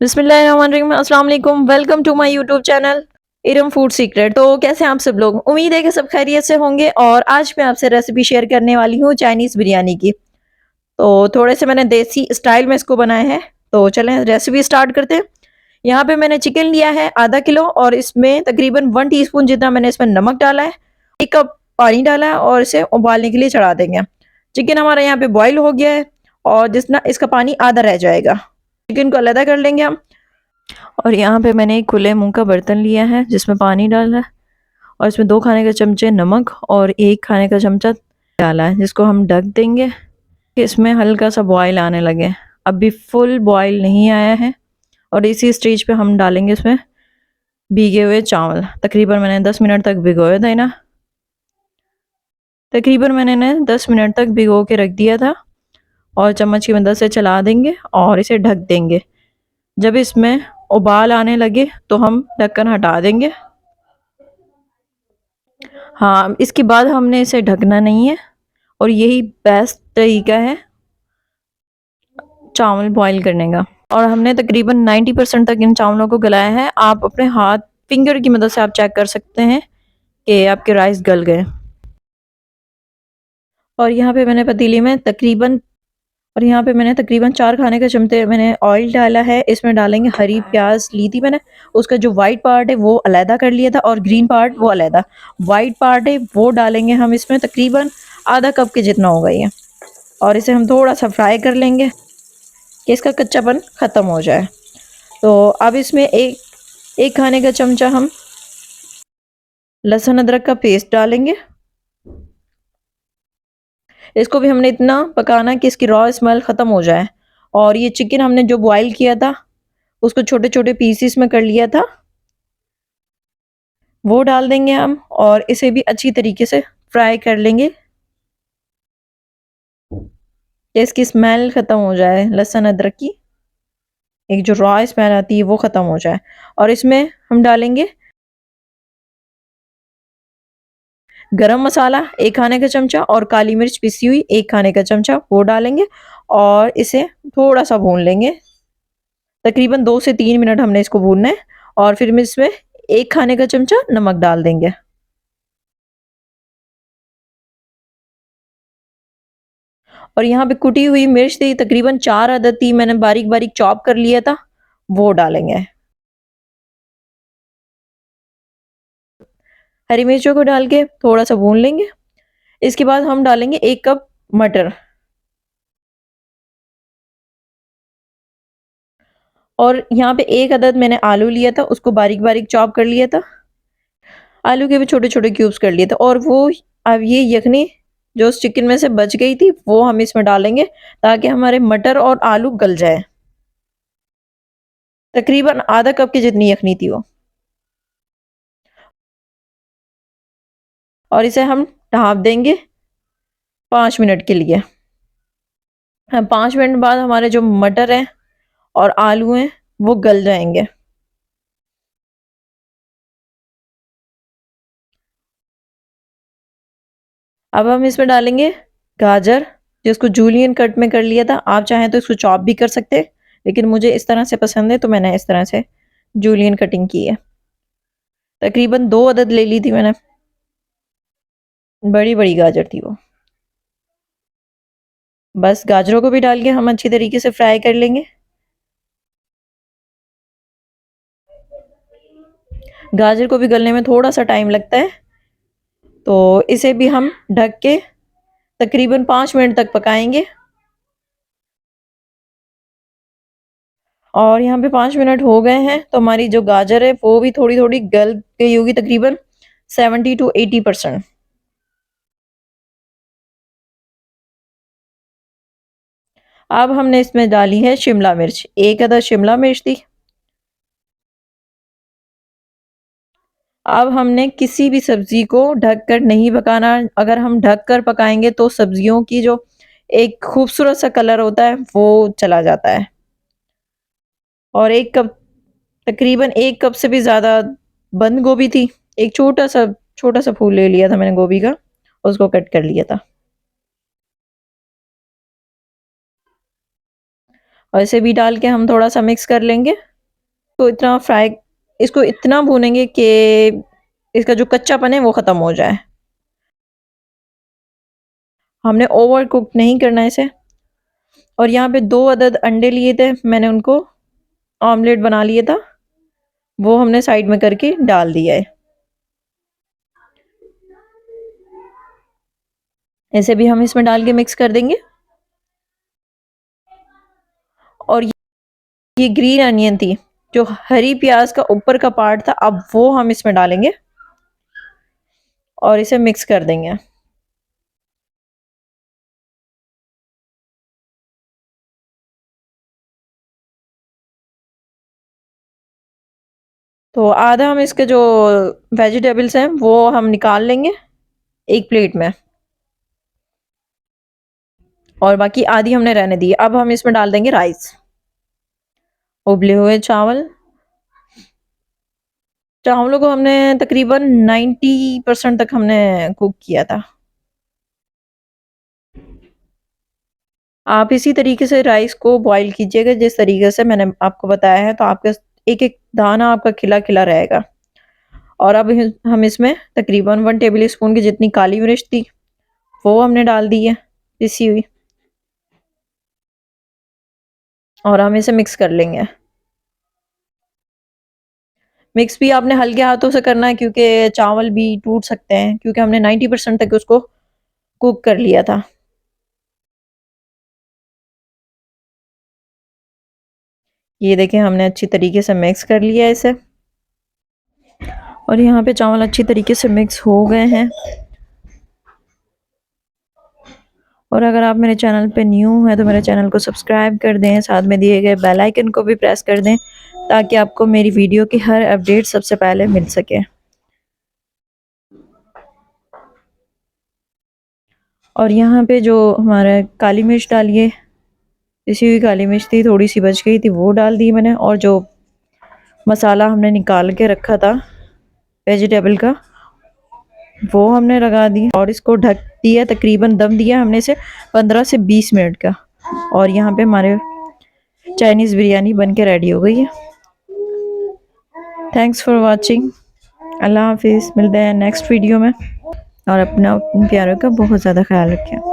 बिस्मिल्लाहिर्रहमानिर्रहीम, अस्सलाम वालेकुम। Welcome to my YouTube channel Iram food secret. तो कैसे हैं आप सब लोग? उम्मीद है कि सब खैरियत से होंगे। और आज मैं आपसे रेसिपी शेयर करने वाली हूँ चाइनीज़ बिरयानी की। तो थोड़े से मैंने देसी स्टाइल में इसको बनाया है। तो चलें रेसिपी स्टार्ट करते हैं। यहाँ पे मैंने चिकन लिया है आधा किलो, और इसमें तकरीबन 1 टीस्पून जितना मैंने इसमें नमक डाला है। 1 कप पानी डाला है और इसे उबालने के लिए चढ़ा देंगे। चिकन हमारा यहाँ पे बॉईल हो गया है और जितना इसका पानी आधा रह जाएगा। चिकन को अलग कर लेंगे हम। और यहाँ पे मैंने एक खुले मुंह का बर्तन लिया है जिसमें पानी डाला है, और इसमें 2 खाने के चमचे नमक और 1 खाने का चमचा डाला है, जिसको हम ढक देंगे कि इसमें हल्का सा बॉयल आने लगे। अभी फुल बॉयल नहीं आया है, और इसी स्टेज पे हम डालेंगे इसमें भीगे हुए चावल। तकरीबन मैंने 10 मिनट तक भिगोया था ना, तकरीबन मैंने इन्हें 10 मिनट तक भिगो के रख दिया था। और चम्मच की मदद से चला देंगे और इसे ढक देंगे। जब इसमें उबाल आने लगे तो हम ढक्कन हटा देंगे। हाँ, इसके बाद हमने इसे ढकना नहीं है, और यही बेस्ट तरीका है चावल बॉईल करने का। और हमने तकरीबन 90% तक इन चावलों को गलाया है। आप अपने हाथ फिंगर की मदद से आप चेक कर सकते हैं कि आपके राइस गल गए। और यहाँ पे मैंने पतीली में तकरीबन और यहाँ पे मैंने तकरीबन 4 खाने के चमचे मैंने ऑयल डाला है। इसमें डालेंगे हरी प्याज ली थी मैंने, उसका जो वाइट पार्ट है वो अलहदा कर लिया था, और ग्रीन पार्ट वो अलहदा। वाइट पार्ट है वो डालेंगे हम इसमें, तकरीबन आधा कप के जितना होगा ये। और इसे हम थोड़ा सा फ्राई कर लेंगे कि इसका कच्चापन ख़त्म हो जाए। तो अब इसमें एक खाने का चमचा हम लहसुन अदरक का पेस्ट डालेंगे। इसको भी हमने इतना पकाना कि इसकी रॉ स्मेल ख़त्म हो जाए। और ये चिकन हमने जो बॉईल किया था उसको छोटे छोटे पीसीस में कर लिया था, वो डाल देंगे हम, और इसे भी अच्छी तरीके से फ्राई कर लेंगे कि इसकी स्मेल ख़त्म हो जाए। लहसुन अदरक की एक जो रॉ स्मेल आती है वो ख़त्म हो जाए। और इसमें हम डालेंगे गरम मसाला 1 खाने का चमचा, और काली मिर्च पिसी हुई 1 खाने का चमचा वो डालेंगे। और इसे थोड़ा सा भून लेंगे, तकरीबन 2 से 3 मिनट हमने इसको भूनना है। और फिर हम इसमें 1 खाने का चमचा नमक डाल देंगे। और यहाँ पे कुटी हुई मिर्च थी, तकरीबन 4 अदद थी, मैंने बारीक बारीक चॉप कर लिया था, वो डालेंगे। हरी मिर्चों को डाल के थोड़ा सा भून लेंगे। इसके बाद हम डालेंगे 1 कप मटर। और यहाँ पे 1 अदद मैंने आलू लिया था, उसको बारीक बारीक चॉप कर लिया था। आलू के भी छोटे छोटे क्यूब्स कर लिए थे। और वो अब ये यखनी जो उस चिकन में से बच गई थी वो हम इसमें डालेंगे, ताकि हमारे मटर और आलू गल जाए। तकरीबन आधा कप की जितनी यखनी थी वो। और इसे हम ढाँप देंगे 5 मिनट के लिए। हाँ, 5 मिनट बाद हमारे जो मटर हैं और आलू हैं वो गल जाएंगे। अब हम इसमें डालेंगे गाजर, जिसको जूलियन कट में कर लिया था। आप चाहें तो इसको चॉप भी कर सकते हैं, लेकिन मुझे इस तरह से पसंद है तो मैंने इस तरह से जूलियन कटिंग की है। तकरीबन 2 अदद ले ली थी मैंने, बड़ी बड़ी गाजर थी वो। बस गाजरों को भी डाल के हम अच्छी तरीके से फ्राई कर लेंगे। गाजर को भी गलने में थोड़ा सा टाइम लगता है, तो इसे भी हम ढक के तकरीबन 5 मिनट तक पकाएंगे। और यहाँ पे 5 मिनट हो गए हैं, तो हमारी जो गाजर है वो भी थोड़ी थोड़ी गल गई होगी, तकरीबन 70 to 80%। अब हमने इसमें डाली है शिमला मिर्च, 1 अदद शिमला मिर्च थी। अब हमने किसी भी सब्जी को ढक कर नहीं पकाना। अगर हम ढक कर पकाएंगे तो सब्जियों की जो एक खूबसूरत सा कलर होता है वो चला जाता है। और 1 कप, तकरीबन 1 कप से भी ज़्यादा बंद गोभी थी। एक छोटा सा फूल ले लिया था मैंने गोभी का, उसको कट कर लिया था। और इसे भी डाल के हम थोड़ा सा मिक्स कर लेंगे। तो इतना फ्राई, इसको इतना भूनेंगे कि इसका जो कच्चापन है वो ख़त्म हो जाए। हमने ओवर कुक नहीं करना है इसे। और यहाँ पे 2 अदद अंडे लिए थे, मैंने उनको ऑमलेट बना लिया था, वो हमने साइड में करके डाल दिया है। ऐसे भी हम इसमें डाल के मिक्स कर देंगे। और ये ग्रीन अनियन थी, जो हरी प्याज का ऊपर का पार्ट था, अब वो हम इसमें डालेंगे और इसे मिक्स कर देंगे। तो आधा हम इसके जो वेजिटेबल्स हैं वो हम निकाल लेंगे एक प्लेट में, और बाकी आधी हमने रहने दी। अब हम इसमें डाल देंगे राइस, उबले हुए चावल। चावलों को हमने तकरीबन 90% तक हमने कुक किया था। आप इसी तरीके से राइस को बॉईल कीजिएगा जिस तरीके से मैंने आपको बताया है, तो आपका एक एक दाना आपका खिला खिला रहेगा। और अब हम इसमें तकरीबन 1 टेबल स्पून की जितनी काली मिर्च थी वो हमने डाल दी है पिसी हुई, और हम इसे मिक्स कर लेंगे। मिक्स भी आपने हल्के हाथों से करना है क्योंकि चावल भी टूट सकते हैं, क्योंकि हमने 90% तक उसको कुक कर लिया था। ये देखें, हमने अच्छी तरीके से मिक्स कर लिया है इसे, और यहाँ पे चावल अच्छी तरीके से मिक्स हो गए हैं। और अगर आप मेरे चैनल पे न्यू हैं तो मेरे चैनल को सब्सक्राइब कर दें, साथ में दिए गए बेल आइकन को भी प्रेस कर दें ताकि आपको मेरी वीडियो की हर अपडेट सबसे पहले मिल सके। और यहाँ पे जो हमारा काली मिर्च डालिए, पिसी हुई काली मिर्च थी, थोड़ी सी बच गई थी, वो डाल दी मैंने। और जो मसाला हमने निकाल के रखा था वेजिटेबल का, वो हमने लगा दिया और इसको ढक दिया, तकरीबन दम दिया हमने इसे 15 से 20 मिनट का। और यहाँ पे हमारे चाइनीज़ बिरयानी बन के रेडी हो गई है। Thanks for watching. अल्लाह हाफिज़, मिलते हैं नेक्स्ट वीडियो में। और अपना प्यारों का बहुत ज़्यादा ख्याल रखें।